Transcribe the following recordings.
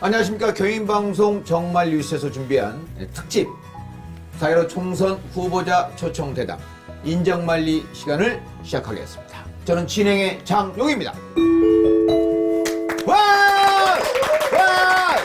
안녕하십니까. 교인방송 정말 뉴스에서 준비한 특집 4.15 총선 후보자 초청대담 인정만리 시간을 시작하겠습니다. 저는 진행의 장용입니다. 와! 와!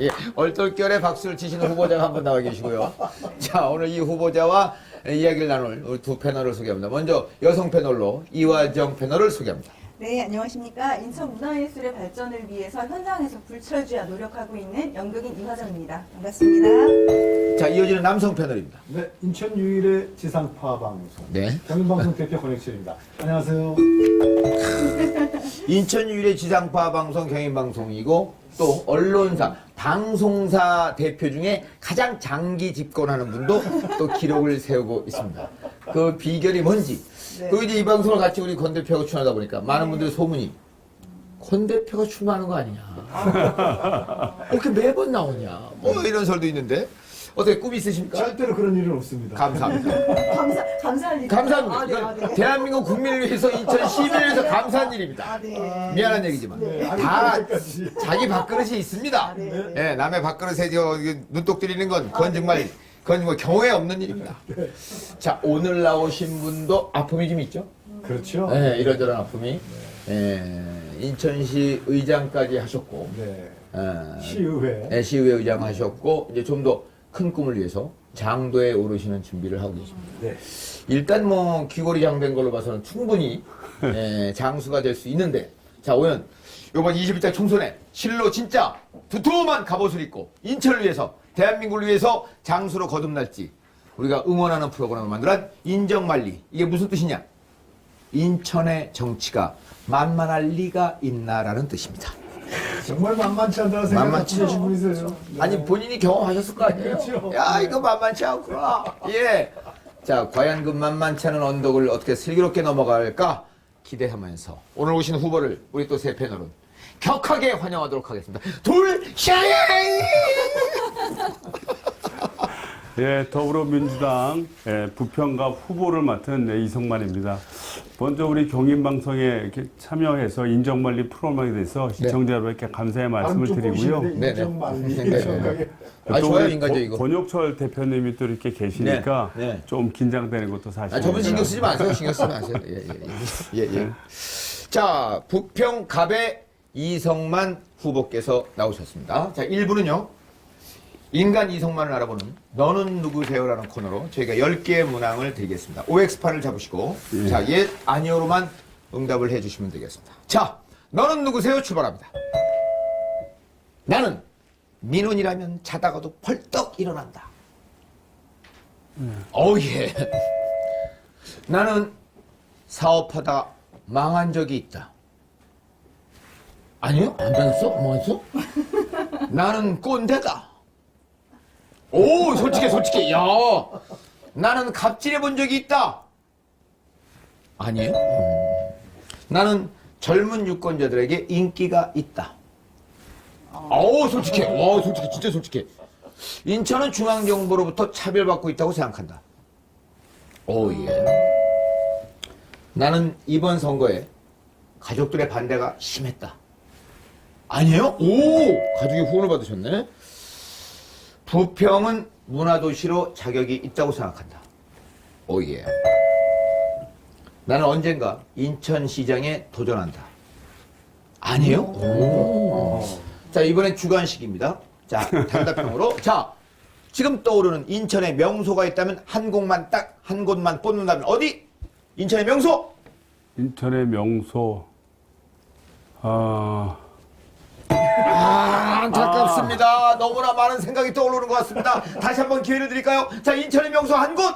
예, 얼떨결에 박수를 치시는 후보자가 한 분 나와 계시고요. 자, 오늘 이 후보자와 이야기를 나눌 우리 두 패널을 소개합니다. 먼저 여성 패널로 이화정 패널을 소개합니다. 네, 안녕하십니까. 인천 문화예술의 발전을 위해서 현장에서 불철주야 노력하고 있는 연극인 이화정입니다. 반갑습니다. 자, 이어지는 남성 패널입니다. 네, 인천 유일의 지상파 방송. 네. 경인방송 대표 권혁철입니다. 안녕하세요. 인천 유일의 지상파 방송 경인방송이고 또 언론사, 방송사 대표 중에 가장 장기 집권하는 분도 또 기록을 세우고 있습니다. 그 비결이 뭔지. 네. 또 이제 이 방송을 같이 우리 권 대표가 출연하다 보니까 많은 분들의 소문이 권 대표가 출마하는 거 아니냐. 이렇게 매번 나오냐. 뭐 이런 설도 있는데 어떻게 꿈 있으십니까? 절대로 그런 일은 없습니다. 감사합니다. 감사한 일. 감사합니다. 아, 네, 이건 네. 대한민국 국민을 위해서 2011년에서 감사한 일입니다. 아, 네. 미안한 얘기지만 네. 다 여기까지. 자기 밥그릇이 있습니다. 아, 네. 예, 남의 밥그릇에 눈독 들이는 그건 정말 그건 뭐 경우에 없는 일입니다. 자, 오늘 나오신 분도 아픔이 좀 있죠? 그렇죠. 예, 이런저런 아픔이. 예, 인천시 의장까지 하셨고, 네. 예, 시의회. 예, 시의회 의장 하셨고, 이제 좀 더 큰 꿈을 위해서 장도에 오르시는 준비를 하고 계십니다. 네. 일단 뭐 귀걸이 장된 걸로 봐서는 충분히 장수가 될 수 있는데, 자, 오늘 이번 21대 총선에 실로 진짜 두툼한 갑옷을 입고 인천을 위해서 대한민국을 위해서 장수로 거듭날지 우리가 응원하는 프로그램을 만들어 인정만리. 이게 무슨 뜻이냐? 인천의 정치가 만만할 리가 있나라는 뜻입니다. 정말 만만치 않다는 생각을 만만치 갖고 계신 분이세요. 네. 아니 본인이 경험하셨을 거 아니에요? 그렇죠. 야, 이거 만만치 않구나. 예. 자, 과연 그 만만치 않은 언덕을 어떻게 슬기롭게 넘어갈까 기대하면서 오늘 오신 후보를 우리 또 세 패널은 격하게 환영하도록 하겠습니다. 돌샤인! 예, 더불어민주당 부평갑 후보를 맡은 이성만입니다. 먼저 우리 경인방송에 이렇게 참여해서 인정만리 프로그램에 대해서 시청자 여러분께 감사의 말씀을 드리고요. 네, 네. 인정만리. 네, 네. 아, 또 좋아요, 우리 인간적 이거. 권혁철 대표님이 또 이렇게 계시니까 네, 네. 좀 긴장되는 것도 사실입니다. 아, 저분 신경 쓰지 마세요. 신경 쓰지 마세요. 예. 자, 부평갑의 이성만 후보께서 나오셨습니다. 자, 1부는요. 인간 이성만을 알아보는 너는 누구세요라는 코너로 저희가 10개의 문항을 드리겠습니다. OX8을 잡으시고 자, 예, 아니오로만 응답을 해주시면 되겠습니다. 자, 너는 누구세요? 출발합니다. 나는 민원이라면 자다가도 벌떡 일어난다. 예. 나는 사업하다 망한 적이 있다. 아니요? 안 됐어? 뭐했어? 나는 꼰대다. 오, 솔직해. 야, 나는 갑질해 본 적이 있다. 아니에요? 나는 젊은 유권자들에게 인기가 있다. 오, 솔직해. 와, 솔직해. 진짜 솔직해. 인천은 중앙정부로부터 차별받고 있다고 생각한다. 오, 예. 나는 이번 선거에 가족들의 반대가 심했다. 아니에요? 오, 가족이 후원을 받으셨네. 부평은 문화도시로 자격이 있다고 생각한다. 오예. 나는 언젠가 인천시장에 도전한다. 아니에요? 오. 자, 이번엔 주관식입니다. 자, 단답형으로. 자, 지금 떠오르는 인천에 명소가 있다면 한 곳만 딱 한 곳만 뽑는다면 어디? 인천의 명소? 인천의 명소, 안타깝습니다. 너무나 많은 생각이 떠오르는 것 같습니다. 다시 한번 기회를 드릴까요? 자, 인천의 명소 한 곳.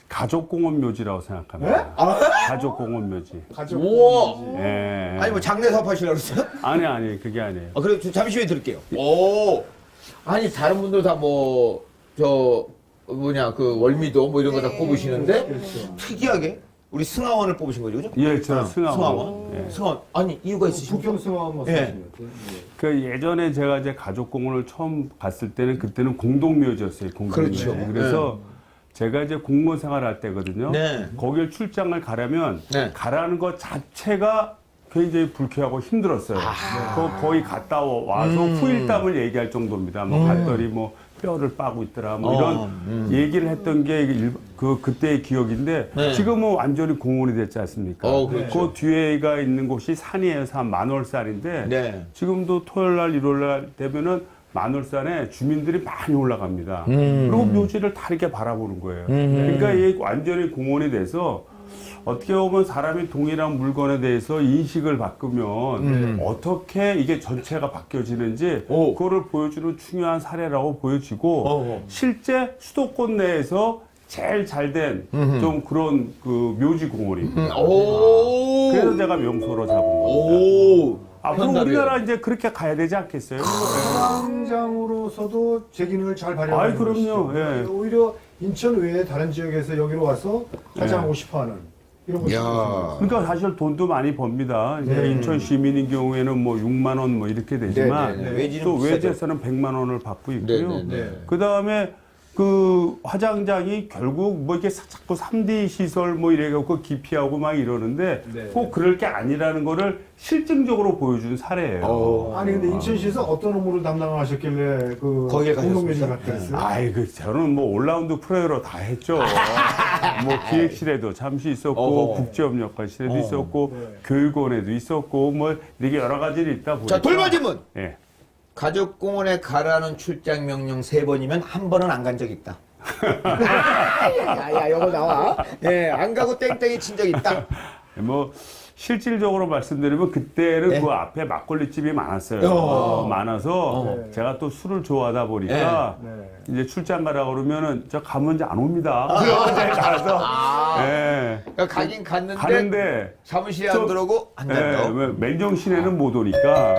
가족공원 묘지라고 생각합니다. 네? 가족공원 묘지. 우와. 예. 아니 뭐 장례 사업 하시려고 그랬어요? 아니, 그게 아니에요. 아, 그래 잠시 후에 드릴게요. 오. 아니 다른 분들 다 뭐 그 월미도 뭐 이런 거 다 뽑으시는데 특이하게 우리 승하원을 뽑으신 거죠, 그죠? 예, 저는 승하원. 승하원. 예. 승하원. 아니 이유가 있으십니까? 부평승하원 예. 말씀하시는 것 같아요. 그 예전에 제가 이제 가족공원을 처음 갔을 때는 그때는 공동묘지였어요. 공동묘지. 그렇죠. 그래서 제가 이제 공무원 생활할 때거든요. 네. 거길 출장을 가려면 네. 가라는 것 자체가 굉장히 불쾌하고 힘들었어요. 거의 갔다 와서 후일담을 얘기할 정도입니다. 뭐 갔더니 뭐 뼈를 빠고 있더라, 뭐 이런 얘기를 했던 게 그때의 기억인데 네. 지금은 완전히 공원이 됐지 않습니까? 그렇죠. 그 뒤에가 있는 곳이 산이에요. 산 만월산인데 네. 지금도 토요일 날, 일요일 날 되면은 만월산에 주민들이 많이 올라갑니다. 그리고 묘지를 다 이렇게 바라보는 거예요. 그러니까 이게 완전히 공원이 돼서 어떻게 보면 사람이 동일한 물건에 대해서 인식을 바꾸면 어떻게 이게 전체가 바뀌어지는지 그거를 보여주는 중요한 사례라고 보여지고 실제 수도권 내에서 제일 잘 된 좀 그런 그 묘지 공원입니다. 그래서 제가 명소로 잡은 겁니다. 앞으로 우리나라 이제 그렇게 가야 되지 않겠어요? 관광장으로서도 제 기능을 잘 발휘하는 아이, 그럼요. 것이죠. 예. 오히려 인천 외에 다른 지역에서 여기로 와서 가장하고 싶어하는 이런 것이 있습니다. 그러니까 사실 돈도 많이 법니다. 이제 네. 인천 시민인 경우에는 뭐 6만 원 뭐 이렇게 되지만 네, 네, 네. 외지는 또 비싸죠. 외지에서는 100만 원을 받고 있고요. 네, 네, 네. 그 다음에 그 화장장이 결국 뭐 이렇게 자꾸 3D 시설 뭐 이래갖고 기피하고 막 이러는데 네. 꼭 그럴 게 아니라는 거를 실증적으로 보여준 사례예요. 아니 근데 인천시에서 어떤 업무를 담당하셨길래 그 거기에 공동묘지 가셨습니까? 갔다 했어요? 아이, 저는 뭐 올라운드 프로로 다 했죠. 뭐 기획실에도 잠시 있었고, 국제협력관실에도 있었고, 네. 교육원에도 있었고, 뭐 이렇게 여러 가지를 있다 보니까. 자, 돌발 질문. 예. 가족공원에 가라는 출장 명령 3번이면 한 번은 안 간 적 있다. 야, 요거 나와. 예, 안 가고 땡땡이 친 적 있다. 뭐 실질적으로 말씀드리면 그때는 네. 그 앞에 막걸리집이 많았어요. 많아서 네. 제가 또 술을 좋아하다 보니까 네. 이제 출장 가라 그러면은 저 가면 이제 안 옵니다. 그래서 이제 가서 예. 그러니까 가긴 갔는데, 가는데 사무실에 안 들어오고 안 예, 간다. 왜 맨정신에는 못 오니까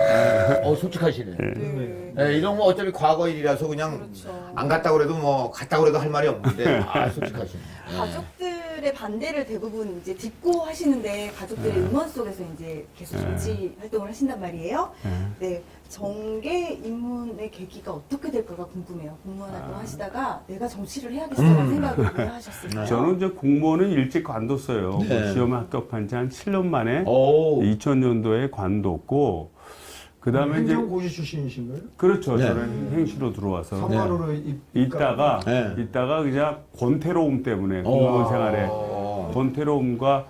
솔직하시네. 네. 예, 이런 거 어차피 과거 일이라서 그냥 그렇죠. 안 갔다 그래도 뭐 갔다 그래도 할 말이 없는데 솔직하시네. 예. 가족들의 반대를 대부분 이제 딛고 하시는데 가족들의 응원 속에서 이제 계속 정치 활동을 하신단 말이에요. 네. 정계 입문의 계기가 어떻게 될까가 궁금해요. 공무원 활동 하시다가 내가 정치를 해야겠어라는 생각을 왜 하셨을까요? 저는 이제 공무원은 일찍 관뒀어요. 네. 뭐 시험에 합격한 지 한 7년 만에 오. 2000년도에 관뒀고 그다음에 이제 행정고시 출신이신가요? 그렇죠. 네. 저는 행시로 들어와서 상관으로 있다가 네. 그냥 권태로움 때문에 공무원 생활에 어. 권태로움과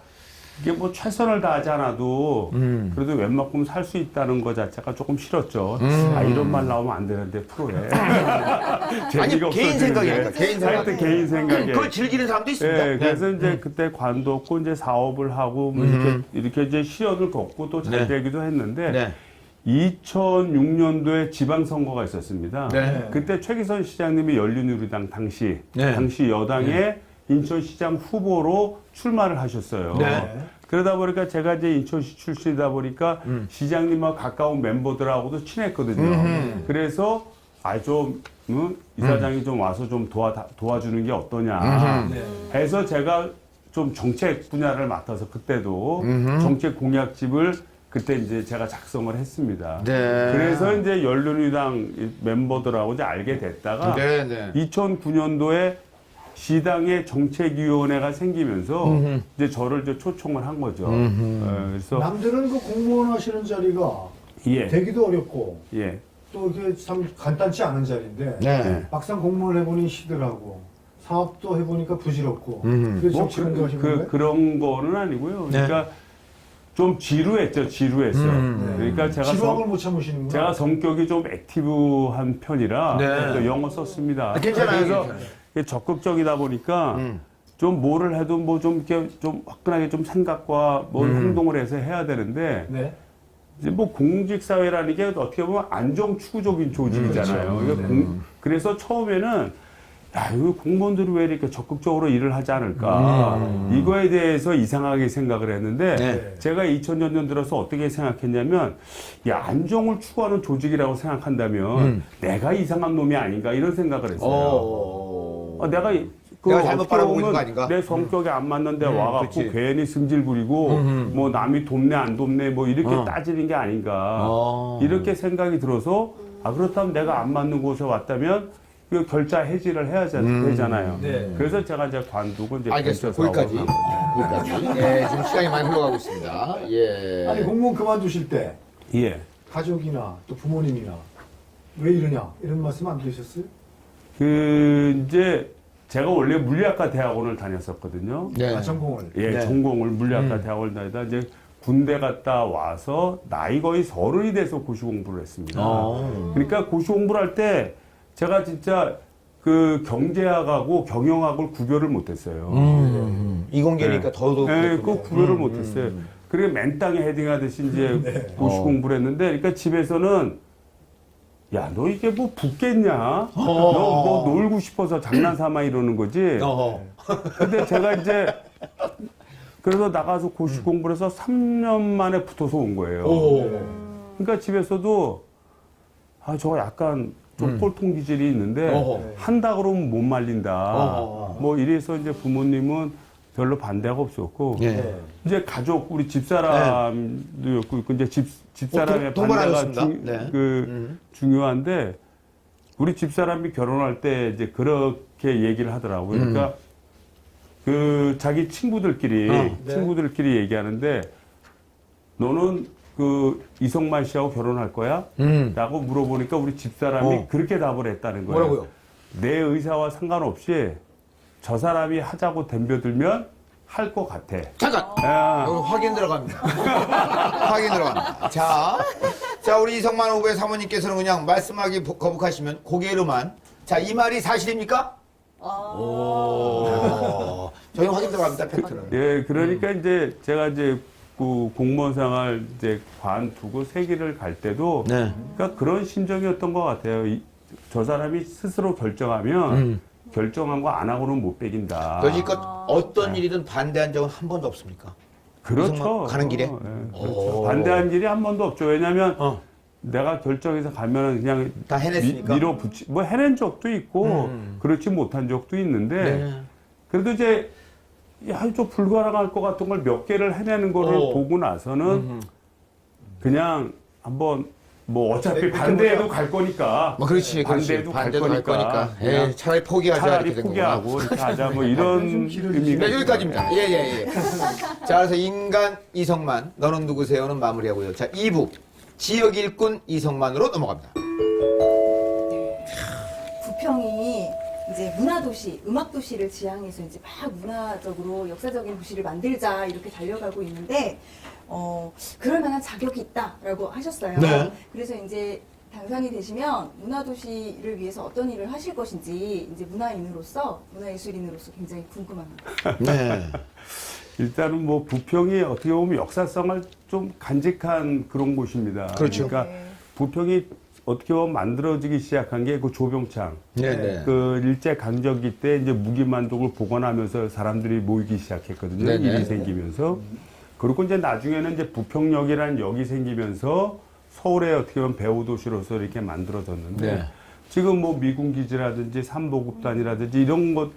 이게 뭐 최선을 다하지 않아도 그래도 웬만큼 살 수 있다는 것 자체가 조금 싫었죠. 아, 이런 말 나오면 안 되는데 프로에. 아니, 재미가 개인 없어지는데. 생각이니까, 개인 생각. 하여튼 개인 생각에. 그걸 즐기는 사람도 있습니다. 예, 그래서 이제 그때 관뒀고 이제 사업을 하고 뭐 이렇게 이제 시련을 겪고 또 잘 네. 되기도 했는데 네. 2006년도에 지방선거가 있었습니다. 네. 그때 최기선 시장님이 열린우리당 당시 네. 여당의 인천시장 후보로 출마를 하셨어요. 네. 그러다 보니까 제가 이제 인천시 출신이다 보니까 시장님과 가까운 멤버들하고도 친했거든요. 그래서 이사장이 좀 와서 좀 도와주는 게 어떠냐 해서 제가 좀 정책 분야를 맡아서 그때도 정책 공약집을 그때 이제 제가 작성을 했습니다. 네. 그래서 이제 열린우리당 멤버들하고 이제 알게 됐다가 네, 네. 2009년도에 시당의 정책위원회가 생기면서 이제 저를 이제 초청을 한 거죠. 그래서 남들은 그 공무원 하시는 자리가 예, 되기도 어렵고 예, 또 이게 참 간단치 않은 자리인데 네. 막상 공무원 해보니 시들하고 사업도 해보니까 부질없고 음. 그래서 뭐 정치 공부하신 건가요? 그런 거는 아니고요. 네. 그러니까 좀 지루했어요. 그러니까 지루함을 못 참으시는구나. 제가 성격이 좀 액티브한 편이라 네. 또 영어 썼습니다. 괜찮아요, 그래서 괜찮아요. 적극적이다 보니까 좀 뭐를 해도 뭐 좀 이렇게 좀 화끈하게 좀 생각과 뭐 행동을 해서 해야 되는데 네. 이제 뭐 공직사회라는 게 어떻게 보면 안정추구적인 조직이잖아요. 그렇죠. 그러니까 그래서 처음에는 야, 이거 공무원들이 왜 이렇게 적극적으로 일을 하지 않을까? 이거에 대해서 이상하게 생각을 했는데, 네. 제가 2000년 들어서 어떻게 생각했냐면, 야, 안정을 추구하는 조직이라고 생각한다면, 내가 이상한 놈이 아닌가, 이런 생각을 했어요. 내가 내가 잘못 어떻게 바라보고 있는 보면 거 아닌가? 내 성격이 안 맞는데 와갖고 그치. 괜히 승질 부리고, 뭐 남이 돕네, 안 돕네, 뭐 이렇게 따지는 게 아닌가. 이렇게 생각이 들어서, 그렇다면 내가 안 맞는 곳에 왔다면, 그 결자 해지를 해야 되잖아요. 네. 그래서 제가 이제 관두고 이제 알겠습니다. 벤처 거기까지. 사업을 거기까지. 예, 지금 시간이 많이 흘러가고 있습니다. 예. 아니 공무원 그만두실 때 예. 가족이나 또 부모님이나 왜 이러냐 이런 말씀 안 드셨어요? 이제 제가 원래 물리학과 대학원을 다녔었거든요. 네. 아, 전공을. 예, 네. 전공을 물리학과 대학원을 다니다 이제 군대 갔다 와서 나이 거의 30이 돼서 고시 공부를 했습니다. 그러니까 고시 공부를 할 때 제가 진짜 그 경제학하고 경영학을 구별을 못했어요. 이공계니까 네. 더더욱. 네, 그 구별을 못했어요. 그리고 맨 땅에 헤딩하듯이 이제 고시 공부를 했는데, 그러니까 집에서는 야, 너 이게 뭐 붙겠냐? 너 뭐 놀고 싶어서 장난삼아 이러는 거지. 근데 제가 이제 그래서 나가서 고시 공부를 해서 3년 만에 붙어서 온 거예요. 그러니까 집에서도 아, 저거 약간 좀 꼴통 기질이 있는데 한다 그러면 못 말린다. 뭐 이래서 이제 부모님은 별로 반대가 없었고 예. 이제 가족 우리 집사람도 있고 이제 집사람의 동반하셨습니다. 반대가 네. 중요한데 우리 집사람이 결혼할 때 이제 그렇게 얘기를 하더라고요. 그러니까 그 자기 친구들끼리 얘기하는데 너는 그 이성만 씨하고 결혼할 거야? 라고 물어보니까 우리 집사람이 그렇게 답을 했다는 거예요. 뭐라고요? 내 의사와 상관없이 저 사람이 하자고 덤벼들면 할 것 같아. 잠깐! 야, 여기 확인 들어갑니다. 확인 들어갑니다. 자, 우리 이성만 후보의 사모님께서는 그냥 말씀하기 거북하시면 고개로만. 자, 이 말이 사실입니까? 저희 확인 들어갑니다, 팩트는. 예, 그러니까 이제 제가 이제 그 공무원 생활 이제 관두고 세기를 갈 때도 네. 그러니까 그런 심정이었던 것 같아요. 저 사람이 스스로 결정하면 결정한 거 안 하고는 못 빼긴다. 여지껏 어떤 일이든 반대한 적은 한 번도 없습니까? 그렇죠. 이성만 가는 길에? 그렇죠. 반대한 일이 한 번도 없죠. 왜냐하면 내가 결정해서 가면 그냥 다 해냈으니까. 밀어붙이 뭐 해낸 적도 있고 그렇지 못한 적도 있는데 네. 그래도 이제 야, 좀 불가능할 것 같은 걸 몇 개를 해내는 거를 보고 나서는 그냥 한번 뭐 어차피 반대해도 갈 거니까 뭐 그렇지. 반대해도 갈 반대도 거니까 예, 차라리 포기하자 차라리 이렇게 된 포기하고 이렇게 하자 뭐 이런 의미가 네, 여기까지입니다. 예. 자, 그래서 인간 이성만, 너는 누구세요는 마무리하고요. 자, 2부. 지역 일꾼 이성만으로 넘어갑니다. 부평이 이제 문화도시, 음악도시를 지향해서 이제 막 문화적으로 역사적인 도시를 만들자 이렇게 달려가고 있는데, 그럴 만한 자격이 있다라고 하셨어요. 네. 그래서 이제 당선이 되시면 문화도시를 위해서 어떤 일을 하실 것인지 이제 문화인으로서, 문화예술인으로서 굉장히 궁금합니다. 네. 일단은 뭐 부평이 어떻게 보면 역사성을 좀 간직한 그런 곳입니다. 그렇죠. 그러니까 네. 부평이 어떻게 보면 만들어지기 시작한 게 그 조병창. 네. 그 일제 강점기 때 이제 무기만독을 복원하면서 사람들이 모이기 시작했거든요. 네네. 일이 생기면서. 그리고 이제 나중에는 이제 부평역이라는 역이 생기면서 서울의 어떻게 보면 배후 도시로서 이렇게 만들어졌는데 네. 지금 뭐 미군기지라든지 삼보급단이라든지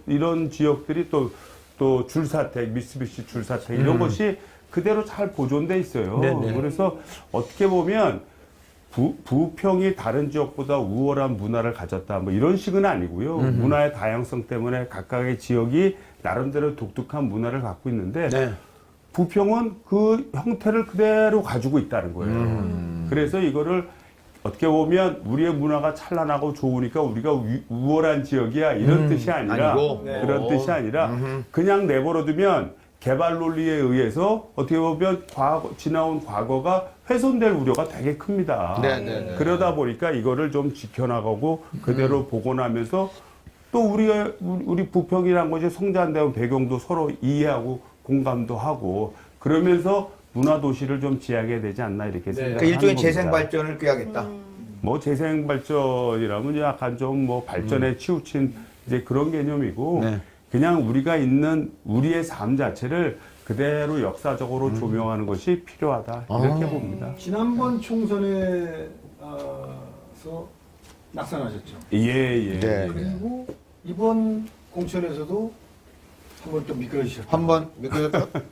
이런 지역들이 또 줄사택, 미쓰비시 줄사택 이런 것이 그대로 잘 보존돼 있어요. 네네. 그래서 어떻게 보면 부평이 다른 지역보다 우월한 문화를 가졌다 뭐 이런 식은 아니고요. 문화의 다양성 때문에 각각의 지역이 나름대로 독특한 문화를 갖고 있는데 네. 부평은 그 형태를 그대로 가지고 있다는 거예요. 그래서 이거를 어떻게 보면 우리의 문화가 찬란하고 좋으니까 우리가 우월한 지역이야 이런 뜻이 아니라 아니고. 그런 뜻이 아니라 그냥 내버려두면 개발 논리에 의해서 어떻게 보면 지나온 과거가 훼손될 우려가 되게 큽니다. 네. 그러다 보니까 이거를 좀 지켜나가고 그대로 복원하면서 또 우리 부평이란 것이 성장된 배경도 서로 이해하고 공감도 하고 그러면서 문화 도시를 좀 지향해야 되지 않나 이렇게 생각합니다. 그러니까 일종의 재생 발전을 꾀하겠다. 뭐 재생 발전이라면 약간 좀 뭐 발전에 치우친 이제 그런 개념이고 네. 그냥 우리가 있는 우리의 삶 자체를 그대로 역사적으로 조명하는 것이 필요하다 이렇게 봅니다. 지난번 총선에서 낙선하셨죠. 예. 네. 그리고 이번 공천에서도 한번 또 미끄러지셨죠. 한번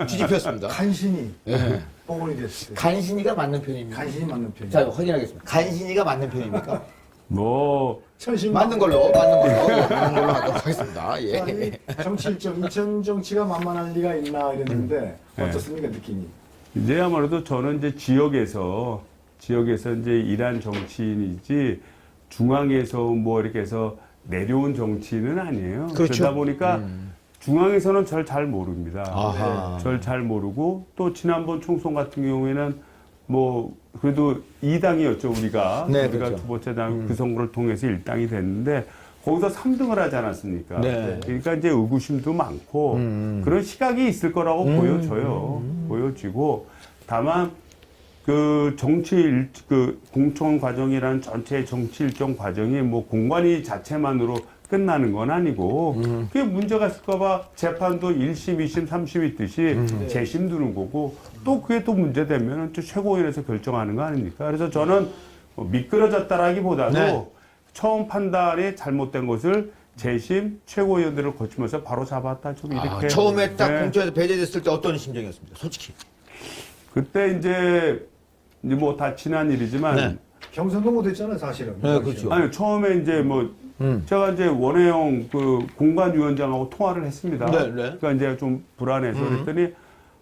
뒤집혔습니다. 간신히 예. 복원이 됐어요. 간신이가 맞는 편입니까? 간신히 맞는 편이에요. 자, 확인하겠습니다. 간신이가 맞는 편입니까? 뭐 천신만 맞는 걸로 하도록 하겠습니다. 예. 아니, 정치 일정, 인천 정치가 만만할 리가 있나 이랬는데 어떻습니까 느낌이? 이제 아무래도 저는 이제 지역에서 이제 일한 정치인이지 중앙에서 뭐 이렇게 해서 내려온 정치인은 아니에요. 그렇죠. 그러다 보니까 중앙에서는 절 잘 모릅니다. 아하. 절 잘 모르고 또 지난번 총선 같은 경우에는 뭐 그래도 2당이었죠 우리가. 네, 우리가 그렇죠. 두 번째 당 그 선거를 통해서 1당이 됐는데 거기서 3등을 하지 않았습니까? 네. 그러니까 이제 의구심도 많고 그런 시각이 있을 거라고 보여져요. 보여지고 다만 그 그 공천 과정이라는 전체 정치 일정 과정이 뭐 공관위 자체만으로 끝나는 건 아니고 그게 문제가 있을까봐 재판도 1심, 2심, 3심 있듯이 재심 두는 거고 또 그게 또 문제되면 또 최고위원회에서 결정하는 거 아닙니까? 그래서 저는 뭐 미끄러졌다라기보다도 네. 처음 판단이 잘못된 것을 재심, 최고위원들을 거치면서 바로 잡았다 좀 이렇게. 처음에 딱 네. 공천에서 배제됐을 때 어떤 심정이었습니까? 솔직히. 그때 이제 뭐 다 지난 일이지만 네. 경선도 못했잖아요 사실은. 네, 그렇죠. 아니 처음에 이제 뭐 제가 이제 원혜영 그 공관위원장하고 통화를 했습니다. 네, 네. 그러니까 이제 좀 불안해서 그랬더니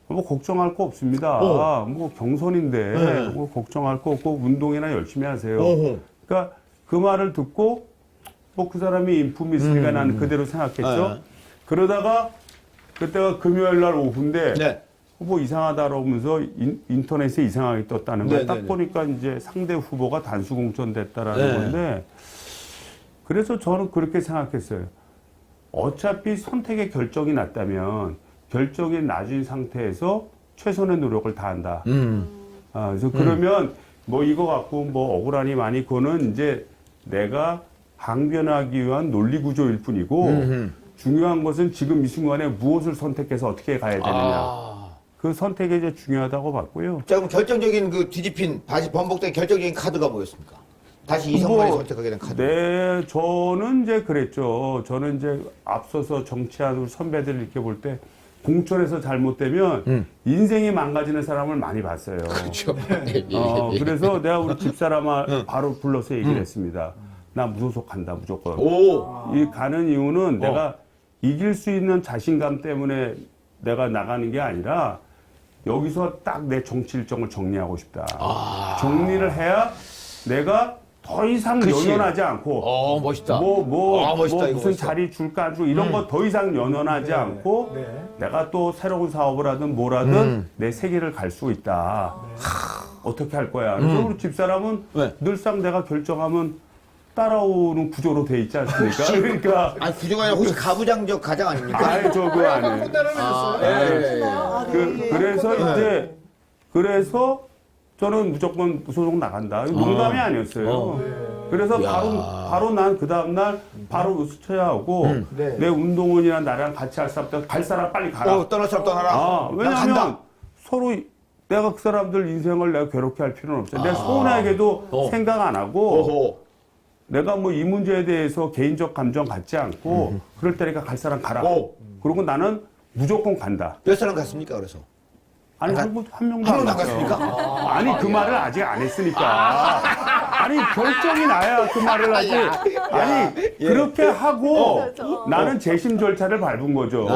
뭐 걱정할 거 없습니다. 뭐 경선인데 네. 뭐 걱정할 거 없고 운동이나 열심히 하세요. 어허. 그러니까 그 말을 듣고 뭐 그 사람이 인품이 있으니까 나는 그대로 생각했죠. 네. 그러다가 그때가 금요일 날 오후인데 네. 후보 이상하다 그러면서 인터넷에 이상하게 떴다는 네, 거예요. 딱 네, 네. 보니까 이제 상대 후보가 단수 공천됐다라는 네. 건데 그래서 저는 그렇게 생각했어요. 어차피 선택의 결정이 났다면 결정이 낮은 상태에서 최선의 노력을 다한다. 그래서 그러면 뭐 이거 갖고 뭐 억울하니 많이 그거는 이제 내가 항변하기 위한 논리 구조일 뿐이고 중요한 것은 지금 이 순간에 무엇을 선택해서 어떻게 가야 되느냐. 그 선택이 이제 중요하다고 봤고요. 자, 그럼 결정적인 그 뒤집힌 다시 번복된 결정적인 카드가 뭐였습니까? 다시 이성만이 뭐, 선택하게 된 카드. 네, 저는 이제 그랬죠. 저는 이제 앞서서 정치하는 선배들 이렇게 볼 때 공천에서 잘못되면 인생이 망가지는 사람을 많이 봤어요. 그렇죠. 그래서 내가 우리 집사람아 바로 불러서 얘기를 했습니다. 나 무소속 간다, 무조건. 오. 이 가는 이유는 내가 이길 수 있는 자신감 때문에 내가 나가는 게 아니라 여기서 딱 내 정치 일정을 정리하고 싶다. 정리를 해야 내가 더 이상 그치. 연연하지 않고 멋있다. 뭐 멋있다, 이거 무슨 멋있다. 자리 줄까 안 줄까 이런 거 더 이상 연연하지 않고 네. 내가 또 새로운 사업을 하든 뭘 하든 내 세계를 갈 수 있다. 어떻게 할 거야? 그래서 우리 집사람은 네. 늘상 내가 결정하면 따라오는 구조로 돼 있지 않습니까? 그러니까 아니, 구조가 아니라 혹시 가부장적 가장 아닙니까? 아예 저거 안 해. 그래서 저는 무조건 무소속 나간다. 농담이 아니었어요. 그래서 바로 난 그 다음날 바로 으스쳐야 하고 네. 내 운동원이나 나랑 같이 할 사람 갈 사람 빨리 가라. 떠날 사람 떠나라. 나 왜냐하면 간다. 서로 내가 그 사람들 인생을 내가 괴롭게 할 필요는 없어요. 내가 서운하게도 생각 안 하고 오호. 내가 뭐 이 문제에 대해서 개인적 감정 갖지 않고 그럴 때니까 갈 사람 가라. 오. 그리고 나는 무조건 간다. 몇 사람 갔습니까, 그래서? 아니 한 명도 한 안 명도 안 갔어요. 갔습니까? 아니 그 말을 아직 안 했으니까. 아니 결정이 나야 그 말을 하지. 아니 그렇게 하고 나는 재심 절차를 밟은 거죠.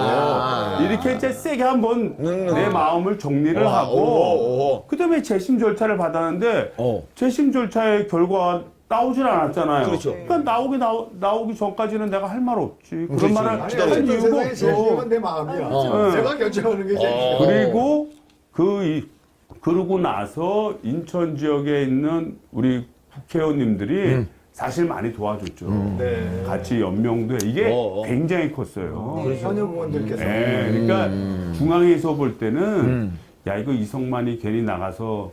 이렇게 이제 세게 한번 내 마음을 정리를 하고 그다음에 재심 절차를 받았는데 재심 절차의 결과 나오질 않았잖아요. 그렇죠. 그러니까 나오기 전까지는 내가 할 말 없지. 그런 그렇지. 말을 아니, 할 어쨌든 이유가 세상에 제일 없어. 중요한 내 마음이야. 제가 결정하는 게 제일 중요해. 그리고 그러고 나서 인천 지역에 있는 우리 국회의원님들이 사실 많이 도와줬죠. 네. 같이 연명도 해. 이게 굉장히 컸어요. 현역 의원들께서 네, 그러니까 중앙에서 볼 때는 야 이거 이성만이 괜히 나가서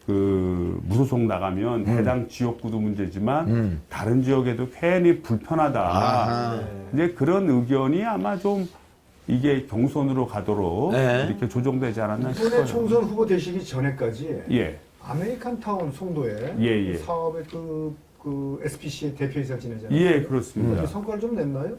그 무소속 나가면 해당 지역구도 문제지만 다른 지역에도 괜히 불편하다. 이제 그런 의견이 아마 좀 이게 경선으로 가도록 이렇게 조정되지 않았나 이번에 싶어요. 총선 후보 되시기 전에까지 예. 아메리칸 타운 송도에 예, 예. 사업의 그 SPC의 대표이사 지내잖아요. 예, 그렇습니다. 그 성과를 좀 냈나요?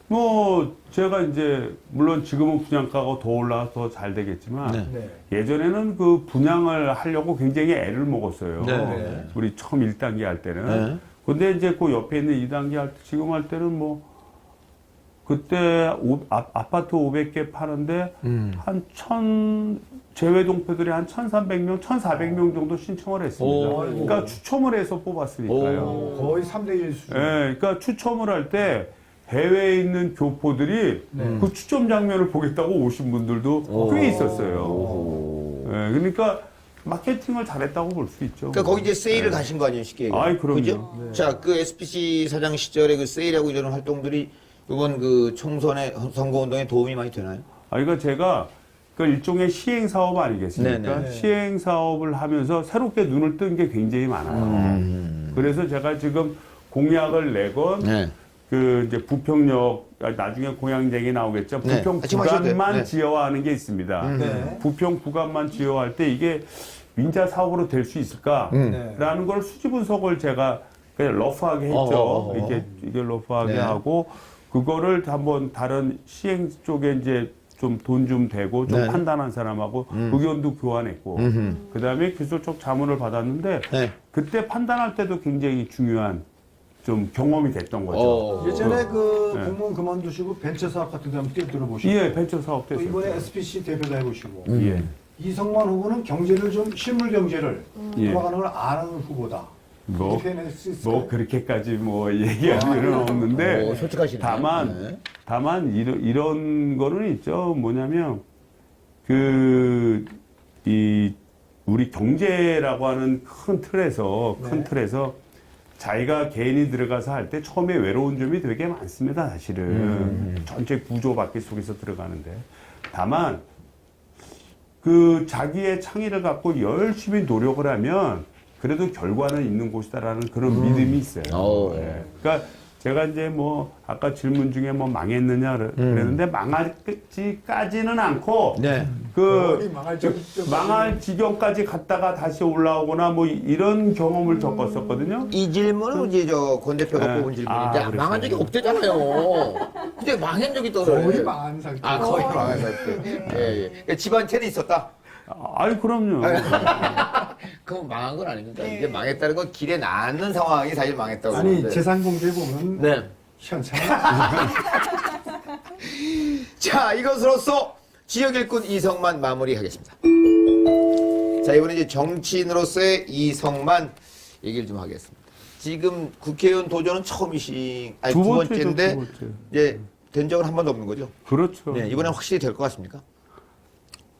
뭐 제가 이제 물론 지금은 분양가가 더 올라서 더 잘 되겠지만 네. 예전에는 그 분양을 하려고 굉장히 애를 먹었어요. 네. 우리 처음 1단계 할 때는. 근데 이제 그 옆에 있는 2단계 할 때, 지금 할 때는 뭐, 그때 아파트 500개 파는데, 제외 동표들이 한 1,300명, 1,400명 정도 신청을 했습니다. 오. 그러니까 추첨을 해서 뽑았으니까요. 거의 3대1 수준. 예, 그러니까 추첨을 할 때 해외에 있는 교포들이 그 추첨 장면을 보겠다고 오신 분들도 꽤 있었어요. 예, 그러니까 마케팅을 잘했다고 볼 수 있죠. 그러니까 거기 이제 세일을 가신 거 아니에요, 쉽게 얘기하면. 아이, 그럼요. 그죠? 자, 그 SPC 사장 시절에 그 세일하고 이런 활동들이 이번 그 총선의 선거운동에 도움이 많이 되나요? 그러니까 제가 그 일종의 시행 사업 아니겠습니까? 네네. 시행 사업을 하면서 새롭게 눈을 뜬 게 굉장히 많아요. 그래서 제가 지금 공약을 내건 네. 그 이제 부평역 나중에 공약쟁이 나오겠죠. 네. 부평 지금 하셔도 돼요. 구간만 네. 지어하는 게 있습니다. 네. 부평 구간만 지어할 때 이게 민자 사업으로 될 수 있을까라는 걸 수지 분석을 제가 그냥 러프하게 했죠. 이게 러프하게 네. 하고 그거를 한번 다른 시행 쪽에 이제 좀 돈 좀 대고 좀 네. 판단한 사람하고 의견도 교환했고 그다음에 기술적 자문을 받았는데 네. 그때 판단할 때도 굉장히 중요한 좀 경험이 됐던 거죠. 예전에 그 네. 공무원 그만두시고 벤처 사업 같은 데 한번 뛰어들어보시고 예, 벤처 사업 또 됐어요. 이번에 SPC 대표도 해보시고 예. 이성만 후보는 경제를 좀 실물 경제를 예. 돌아가는 걸 아는 후보다. 뭐, 이렇게 해낼 수 있을까요? 뭐 그렇게까지 뭐 얘기할 일은 없는데 오, 솔직하시네. 다만 이런 거는 있죠. 뭐냐면 우리 경제라고 하는 큰 틀에서 자기가 개인이 들어가서 할 때 처음에 외로운 점이 되게 많습니다. 사실은 전체 구조 바퀴 속에서 들어가는데 다만 그 자기의 창의를 갖고 열심히 노력을 하면 그래도 결과는 있는 곳이다라는 그런 믿음이 있어요. 예. 그러니까 제가 이제 뭐 아까 질문 중에 뭐 망했느냐 그랬는데 망하지까지는 않고 네. 거의 망할 지경까지 갔다가 다시 올라오거나 뭐 이런 경험을 겪었었거든요. 이 질문은 이제 권 대표가 네. 뽑은 질문인데 그랬어요. 망한 적이 없대잖아요. 근데 망한 적이 있다고 거의 그래요. 망한 상태. 거의 망한 상태. 예, 예. 그러니까 집안체는 있었다. 아이 그럼요. 그건 망한 건 아닙니다. 이게 망했다는 건 길에 낳는 상황이 사실 망했다고. 아니 그러는데. 재산 공개 보면 네. 시원찮아. 자, 이것으로써 지역 일꾼 이성만 마무리하겠습니다. 자, 이번에 이제 정치인으로서의 이성만 얘기를 좀 하겠습니다. 지금 국회의원 도전은 처음이신, 아니 두 번째인데, 두 번째. 이제 된 적은 한 번도 없는 거죠? 그렇죠. 네, 이번엔 확실히 될 것 같습니까?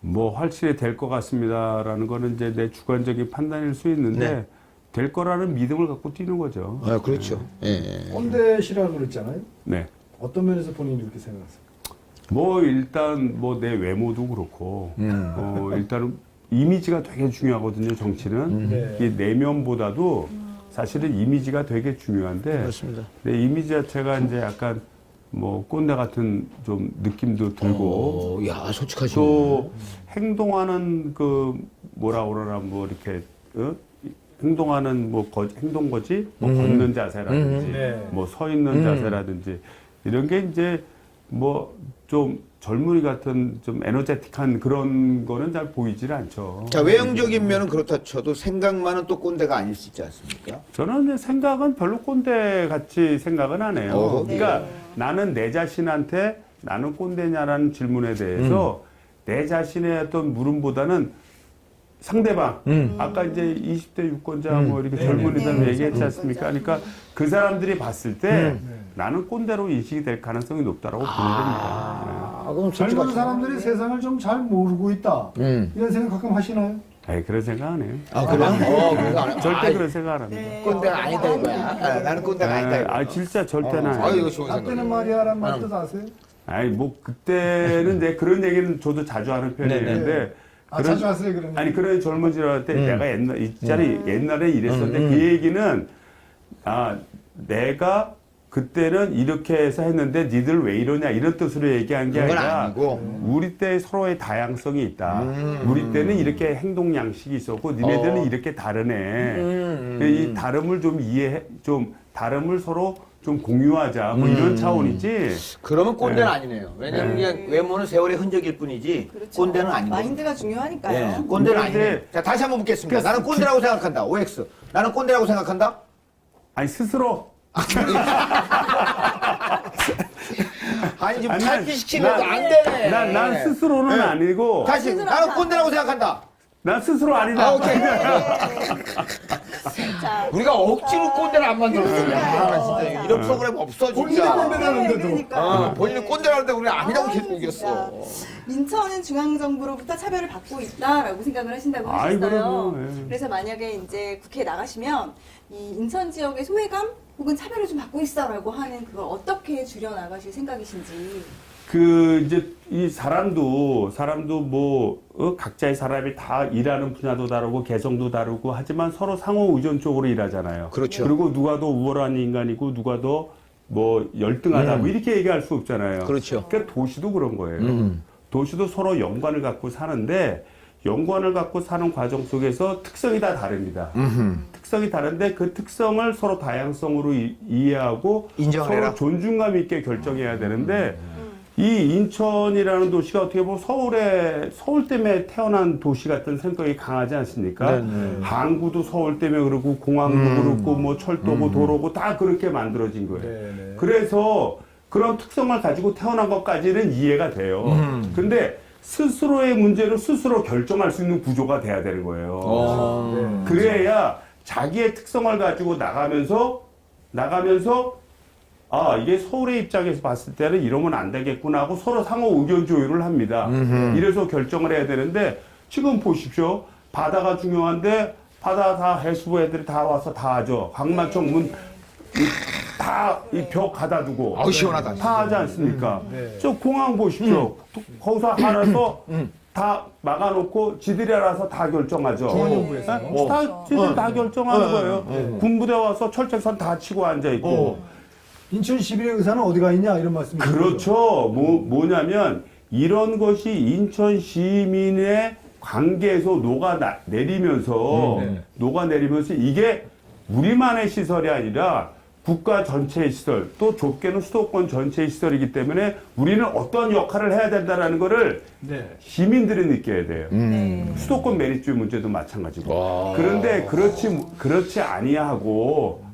뭐 확실히 될 것 같습니다라는 거는 이제 내 주관적인 판단일 수 있는데 네. 될 거라는 믿음을 갖고 뛰는 거죠. 아, 그렇죠. 예. 꼰대시라고 그랬잖아요. 네. 어떤 면에서 본인이 그렇게 생각하세요? 뭐 일단 뭐 내 외모도 그렇고 일단은 이미지가 되게 중요하거든요. 정치는 네. 이 내면보다도 사실은 이미지가 되게 중요한데 그렇습니다. 내 이미지 자체가 이제 약간 뭐 꼰대 같은 좀 느낌도 들고 야, 솔직하시네. 또 행동하는 그 뭐라 그러나 뭐 이렇게 행동하는 뭐 행동거지 뭐 걷는 자세라든지 네. 뭐 서 있는 자세라든지 이런 게 이제 뭐 좀 젊은이 같은 좀 에너제틱한 그런 거는 잘 보이질 않죠. 자, 외형적인 면은 그렇다 쳐도 생각만은 또 꼰대가 아닐 수 있지 않습니까? 저는 이제 생각은 별로 꼰대 같이 생각은 안 해요. 어허. 그러니까 나는 내 자신한테 나는 꼰대냐라는 질문에 대해서 내 자신의 어떤 물음보다는 상대방, 아까 이제 20대 유권자 뭐 이렇게 젊은이들 얘기했지 않습니까? 그러니까 그 사람들이 봤을 때 나는 꼰대로 인식이 될 가능성이 높다라고 보는 겁니다. 그럼 젊은 사람들이 세상을 좀 잘 모르고 있다. 이런 생각 가끔 하시나요? 네. 그런 생각 안 해요. 아, 그래요? 그래서 안 해. 절대 그런 생각 안 합니다. 꼰대가 아니다 이거야. 나는 꼰대가 아니다 이거야. 진짜 절대는 안 아, 해요. 이거 좋은 나 때는 생각이에요. 말이야라는 말 뜻 아세요? 아니 뭐 그때는 이제 그런 얘기는 저도 자주 하는 편이었는데 자주 하세요 그러면? 아니 그런 젊은이들 할 때 내가 옛날에 이랬었는데 그 얘기는 내가 그때는 이렇게 해서 했는데 니들 왜 이러냐 이런 뜻으로 얘기한 게 그건 아니라 아니고. 우리 때 서로의 다양성이 있다. 우리 때는 이렇게 행동 양식이 있었고 니네들은 이렇게 다르네. 이 다름을 좀 다름을 서로 좀 공유하자 뭐 이런 차원이지. 그러면 꼰대는 네. 아니네요. 왜냐면 그냥 외모는 세월의 흔적일 뿐이지 그렇죠. 꼰대는 아닌 거예요. 마인드가 중요하니까요. 네, 꼰대는 근데 아니네. 자, 다시 한번 묻겠습니다. 나는 꼰대라고 생각한다. OX. 나는 꼰대라고 생각한다? 아니 스스로. 아니 지금 아니, 탈피시키면 안 되네. 난 스스로는 네. 아니고. 다시 나는 꼰대라고 생각한다. 난 스스로 아니다. 아, 오케이. 자, 우리가 억지로 꼰대를 안 만들었어. 야, 진짜 자. 이런 프로그램 없어 본인이 진짜. 꼰대라는데도. 그러니까. 본인이 꼰대라는데 우리 아니라고 계속 이겼어. 인천은 중앙정부로부터 차별을 받고 있다라고 생각을 하신다고 아이, 하셨어요. 그럼요. 예. 그래서 만약에 이제 국회에 나가시면 이 인천 지역의 소외감 혹은 차별을 좀 받고 있어라고 하는 그걸 어떻게 줄여나가실 생각이신지. 이제 이 사람도 뭐 각자의 사람이 다 일하는 분야도 다르고 개성도 다르고 하지만 서로 상호 의존적으로 일하잖아요. 그렇죠. 그리고 누가 더 우월한 인간이고 누가 더 뭐 열등하다 뭐 이렇게 얘기할 수 없잖아요. 그렇죠. 그러니까 도시도 그런 거예요. 도시도 서로 연관을 갖고 사는데 연관을 갖고 사는 과정 속에서 특성이 다 다릅니다. 특성이 다른데 그 특성을 서로 다양성으로 이해하고 인정을 해라. 서로 존중감 있게 결정해야 되는데 이 인천이라는 도시가 어떻게 보면 서울 때문에 태어난 도시 같은 성격이 강하지 않습니까? 항구도 서울 때문에 그렇고 공항도 그렇고 뭐 철도고 도로고 다 그렇게 만들어진 거예요. 네네. 그래서 그런 특성을 가지고 태어난 것까지는 이해가 돼요. 근데 스스로의 문제를 스스로 결정할 수 있는 구조가 돼야 되는 거예요. 네. 그래야 자기의 특성을 가지고 나가면서 아, 이게 서울의 입장에서 봤을 때는 이러면 안 되겠구나 하고 서로 상호 의견 조율을 합니다. 이래서 결정을 해야 되는데 지금 보십시오. 바다가 중요한데 바다 다 해수부 애들이 다 와서 다 하죠. 강만청 문 다 이 벽 가다 두고 아우 시원하다. 다 하지 않습니까? 네. 저 공항 보십시오. 거기서 알아서 다 막아놓고 지들이 알아서 다 결정하죠. 중앙정부에서. 다 지들 다 결정하는 거예요. 군부대 와서 철책선 다 치고 앉아 있고. 인천 11의 의사는 어디가 있냐 이런 말씀이죠. 그렇죠. 뭐냐면 이런 것이 인천 시민의 관계에서 녹아내리면서 이게 우리만의 시설이 아니라 국가 전체의 시설, 또 좁게는 수도권 전체의 시설이기 때문에 우리는 어떤 역할을 해야 된다는 거를 네. 시민들이 느껴야 돼요. 네. 수도권 메리츠 문제도 마찬가지고. 그런데 그렇지 아니하고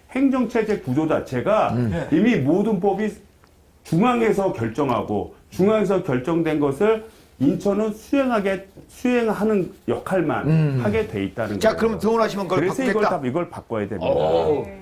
행정체제 구조 자체가 이미 모든 법이 중앙에서 결정하고 중앙에서 결정된 것을 인천은 수행하는 역할만 하게 돼 있다는 자, 거예요. 그럼 등원하시면 그걸 그래서 바꾸겠다. 이걸 바꿔야 됩니다.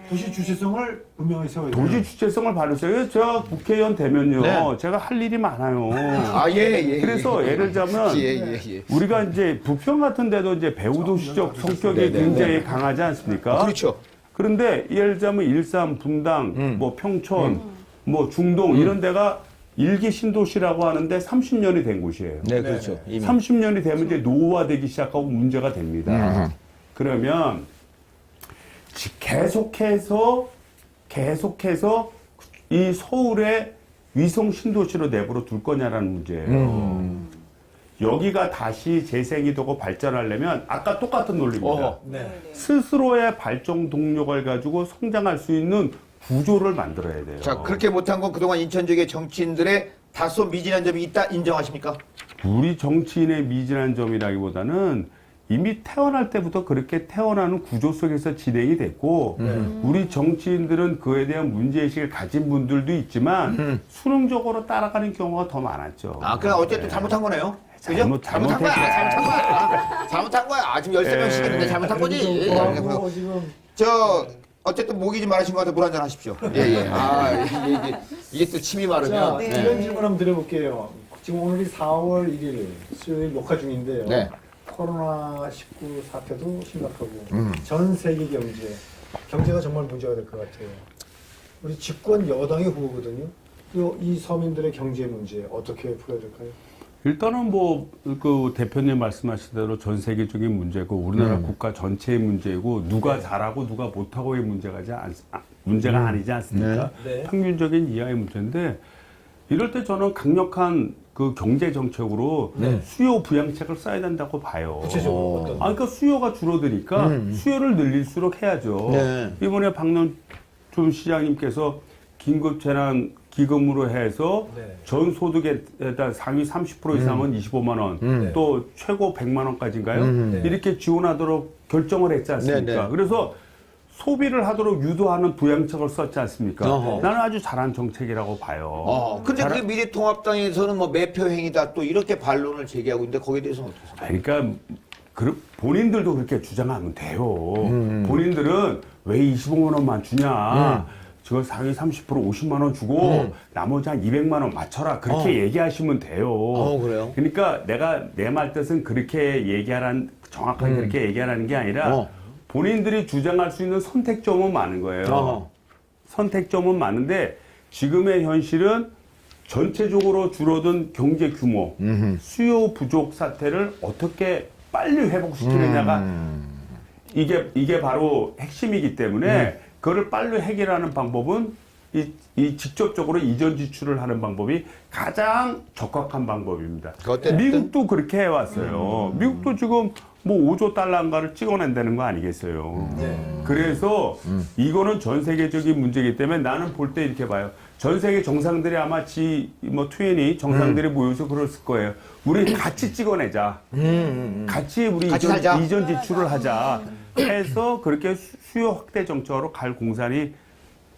도시 주체성을 분명히 세워야 돼요. 도시 주체성을 발휘해서 제가 국회의원 되면요, 네. 제가 할 일이 많아요. 아, 예. 그래서 예를 들자면 예. 우리가 이제 부평 같은 데도 이제 배후도시적 성격이 굉장히 강하지 않습니까? 그렇죠. 그런데 예를 들자면 일산, 분당, 뭐 평촌, 뭐 중동 이런 데가 일기 신도시라고 하는데 30년이 된 곳이에요. 네, 그렇죠. 이미. 30년이 되면 이제 노후화되기 시작하고 문제가 됩니다. 그러면 계속해서 이 서울의 위성 신도시로 내버려 둘 거냐라는 문제예요. 여기가 다시 재생이 되고 발전하려면 아까 똑같은 논리입니다. 네. 스스로의 발전 동력을 가지고 성장할 수 있는 구조를 만들어야 돼요. 자, 그렇게 못한 건 그동안 인천 지역의 정치인들의 다소 미진한 점이 있다 인정하십니까? 우리 정치인의 미진한 점이라기보다는 이미 태어날 때부터 그렇게 태어나는 구조 속에서 진행이 됐고 우리 정치인들은 그에 대한 문제의식을 가진 분들도 있지만 수능적으로 따라가는 경우가 더 많았죠. 아, 그냥 어쨌든 잘못한 거네요. 그죠? 잘못했죠. 잘못한 거야. 지금 13명 시켰는데 잘못한 거지. 지금 어쨌든 목이 좀 마르신 것 같아 물 한잔 하십시오. 예. 아, 이게 또 침이 자, 마르면. 네. 이런 질문 한번 드려볼게요. 지금 오늘이 4월 1일 수요일 녹화 중인데요. 네. 코로나19 사태도 심각하고 전 세계 경제가 정말 문제가 될 것 같아요. 우리 집권 여당의 후보거든요. 이 서민들의 경제 문제 어떻게 풀어야 될까요? 일단은 그 대표님 말씀하신 대로 전 세계적인 문제고 우리나라 국가 전체의 문제고 누가 잘하고 누가 못하고의 문제가 아니지 않습니까? 네. 평균적인 이하의 문제인데 이럴 때 저는 강력한 그 경제 정책으로 수요 부양책을 써야 된다고 봐요. 구체적으로 어떤? 그러니까 수요가 줄어드니까 수요를 늘릴수록 해야죠. 네. 이번에 박명준 시장님께서 긴급재난 기금으로 해서 전 소득에다 상위 30% 이상은 25만 원, 또 최고 100만 원까지인가요? 이렇게 지원하도록 결정을 했지 않습니까? 네. 그래서 소비를 하도록 유도하는 부양책을 썼지 않습니까? 어허. 나는 아주 잘한 정책이라고 봐요. 근데 그게 미래통합당에서는 뭐 매표 행위다 또 이렇게 반론을 제기하고 있는데 거기에 대해서는 어떻게 생각해요? 그러니까 본인들도 그렇게 주장하면 돼요. 본인들은 왜 25만 원만 주냐? 저 상위 30% 50만 원 주고 나머지 한 200만 원 맞춰라. 그렇게 얘기하시면 돼요. 그래요? 그러니까 내가 내 말 뜻은 그렇게 얘기하라는 정확하게 그렇게 얘기하라는 게 아니라 본인들이 주장할 수 있는 선택점은 많은 거예요. 선택점은 많은데 지금의 현실은 전체적으로 줄어든 경제 규모, 수요 부족 사태를 어떻게 빨리 회복시키느냐가 이게 바로 핵심이기 때문에 그거를 빨리 해결하는 방법은 이 직접적으로 이전 지출을 하는 방법이 가장 적합한 방법입니다. 어쨌든 미국도 그렇게 해왔어요. 미국도 지금 뭐 5조 달러인가를 찍어낸다는 거 아니겠어요. 그래서 이거는 전 세계적인 문제이기 때문에 나는 볼 때 이렇게 봐요. 전 세계 정상들이 아마 트웬티 정상들이 모여서 그랬을 거예요. 우리 같이 찍어내자. 같이 우리 같이 살자. 이전 지출을 하자. 해서 그렇게 수요 확대 정책으로 갈 공산이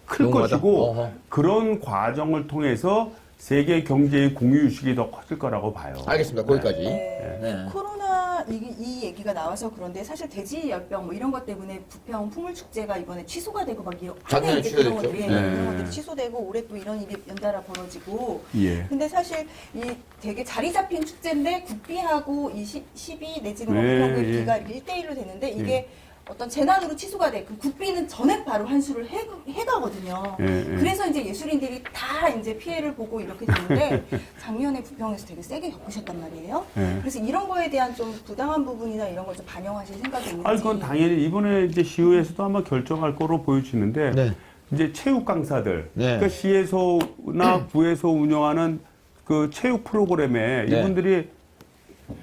클 용감하다. 것이고 어허. 그런 과정을 통해서 세계 경제의 공유의식이 더 커질 거라고 봐요. 알겠습니다. 거기까지. 네. 코로나 이 얘기가 나와서 그런데 사실 돼지 열병 뭐 이런 것 때문에 부평 풍물 축제가 이번에 취소가 되고 막 이런 작년에 이제 취소됐죠. 그런 것들이 네. 그런 것들이 취소되고 올해 또 이런 일이 연달아 벌어지고 예. 근데 사실 이 되게 자리 잡힌 축제인데 국비하고 이 12 내지는 뭐 네, 그런 그 예. 비가 1대1로 되는데 이게 어떤 재난으로 취소가 돼. 그 국비는 전액 바로 환수를 해가거든요. 그래서 이제 예술인들이 다 이제 피해를 보고 이렇게 되는데 작년에 부평에서 되게 세게 겪으셨단 말이에요. 그래서 이런 거에 대한 좀 부당한 부분이나 이런 걸 좀 반영하실 생각이 있는지. 아, 그건 당연히 이번에 이제 시의회에서도 아마 결정할 거로 보여지는데 네. 이제 체육 강사들, 네. 그러니까 시에서나 구에서 운영하는 그 체육 프로그램에 네. 이분들이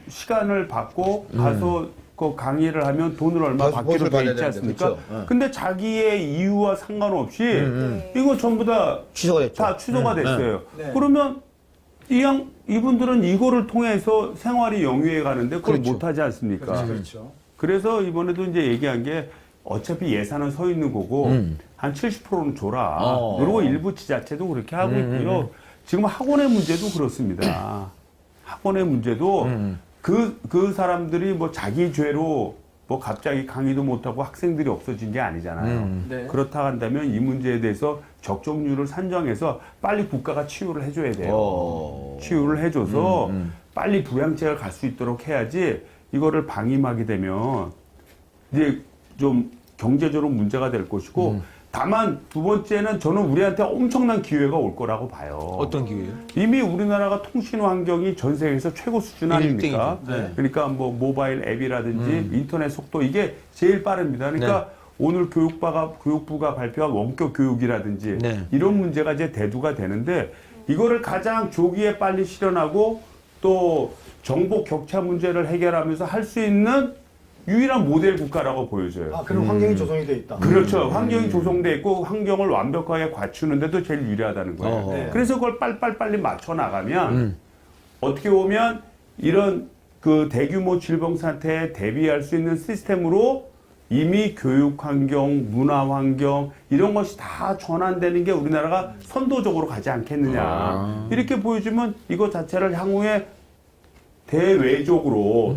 시간을 받고 가서 그 강의를 하면 돈을 얼마 받기로 보수를 돼 받아야 있지 되는데, 않습니까? 그렇죠. 네. 근데 자기의 이유와 상관없이 네. 이거 전부 다 취소가 됐죠. 다 취소가 됐어요. 네. 그러면 이분들은 이거를 통해서 생활이 영위해 가는데 그걸 그렇죠. 못하지 않습니까? 그렇죠. 그래서 이번에도 이제 얘기한 게 어차피 예산은 서 있는 거고 한 70%는 줘라. 그리고 일부 지자체도 그렇게 하고 있고요. 지금 학원의 문제도 그렇습니다. 학원의 문제도 그 사람들이 뭐 자기 죄로 뭐 갑자기 강의도 못하고 학생들이 없어진 게 아니잖아요. 네. 그렇다 한다면 이 문제에 대해서 적정률을 산정해서 빨리 국가가 치유를 해줘야 돼요. 치유를 해줘서 빨리 부양책을 갈 수 있도록 해야지 이거를 방임하게 되면 이제 좀 경제적으로 문제가 될 것이고 다만 두 번째는 저는 우리한테 엄청난 기회가 올 거라고 봐요. 어떤 기회요? 이미 우리나라가 통신 환경이 전 세계에서 최고 수준 아닙니까? 일등이죠. 네. 그러니까 뭐 모바일 앱이라든지 인터넷 속도 이게 제일 빠릅니다. 그러니까 오늘 교육부가 발표한 원격 교육이라든지 네. 이런 문제가 이제 대두가 되는데 이거를 가장 조기에 빨리 실현하고 또 정보 격차 문제를 해결하면서 할 수 있는 유일한 모델 국가라고 보여져요. 아, 그런 환경이 조성이 돼 있다. 그렇죠. 환경이 조성돼 있고 환경을 완벽하게 갖추는데도 제일 유리하다는 거예요. 어허. 네. 그래서 그걸 빨리 맞춰 나가면 어떻게 보면 이런 그 대규모 질병 사태에 대비할 수 있는 시스템으로 이미 교육 환경, 문화 환경 이런 것이 다 전환되는 게 우리나라가 선도적으로 가지 않겠느냐. 이렇게 보여주면 이거 자체를 향후에 대외적으로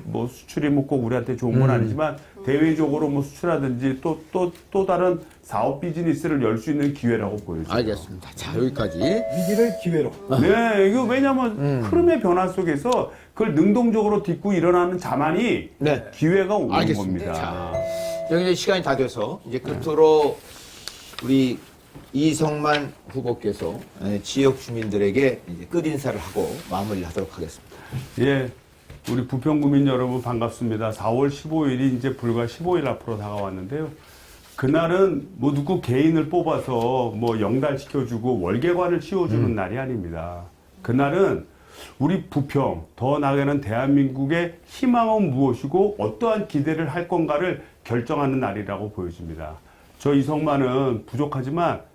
뭐 수출이 뭐 꼭 우리한테 좋은 건 아니지만 대외적으로 뭐 수출하든지 또 다른 사업 비즈니스를 열 수 있는 기회라고 보여져요. 알겠습니다. 자, 여기까지. 위기를 기회로. 네, 이거 왜냐면 흐름의 변화 속에서 그걸 능동적으로 딛고 일어나는 자만이 네. 기회가 오는 알겠습니다. 겁니다. 자, 여기 이제 시간이 다 돼서 이제 끝으로 우리 이성만 후보께서 지역 주민들에게 이제 끝인사를 하고 마무리를 하도록 하겠습니다. 예, 우리 부평구민 여러분 반갑습니다. 4월 15일이 이제 불과 15일 앞으로 다가왔는데요. 그날은 뭐 누구 개인을 뽑아서 뭐 영달시켜주고 월계관을 씌워주는 날이 아닙니다. 그날은 우리 부평, 더 나아가는 대한민국의 희망은 무엇이고 어떠한 기대를 할 건가를 결정하는 날이라고 보여집니다. 저 이성만은 부족하지만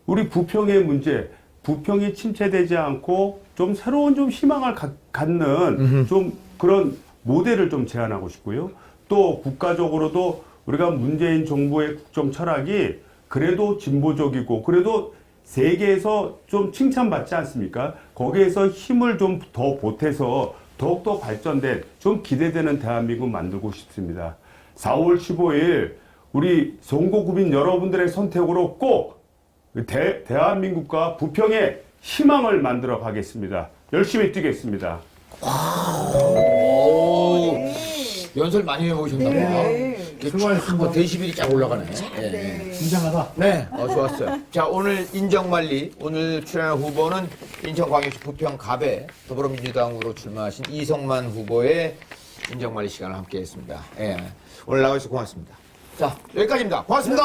우리 부평의 문제, 부평이 침체되지 않고 좀 새로운 좀 희망을 갖는 좀 그런 모델을 좀 제안하고 싶고요. 또 국가적으로도 우리가 문재인 정부의 국정 철학이 그래도 진보적이고 그래도 세계에서 좀 칭찬받지 않습니까? 거기에서 힘을 좀 더 보태서 더욱더 발전된 좀 기대되는 대한민국 만들고 싶습니다. 4월 15일 우리 선거구민 여러분들의 선택으로 꼭 대한민국과 부평의 희망을 만들어 가겠습니다. 열심히 뛰겠습니다. 오, 네. 연설 많이 해보셨나 봐요. 네. 수고하셨습니다. 데시벨이 쫙 올라가네. 네. 굉장하다. 네, 좋았어요. 자, 오늘 인정만리, 오늘 출연한 후보는 인천광역시 부평갑에 더불어민주당으로 출마하신 이성만 후보의 인정만리 시간을 함께 했습니다. 예. 오늘 나와주셔서 고맙습니다. 자, 여기까지입니다. 고맙습니다.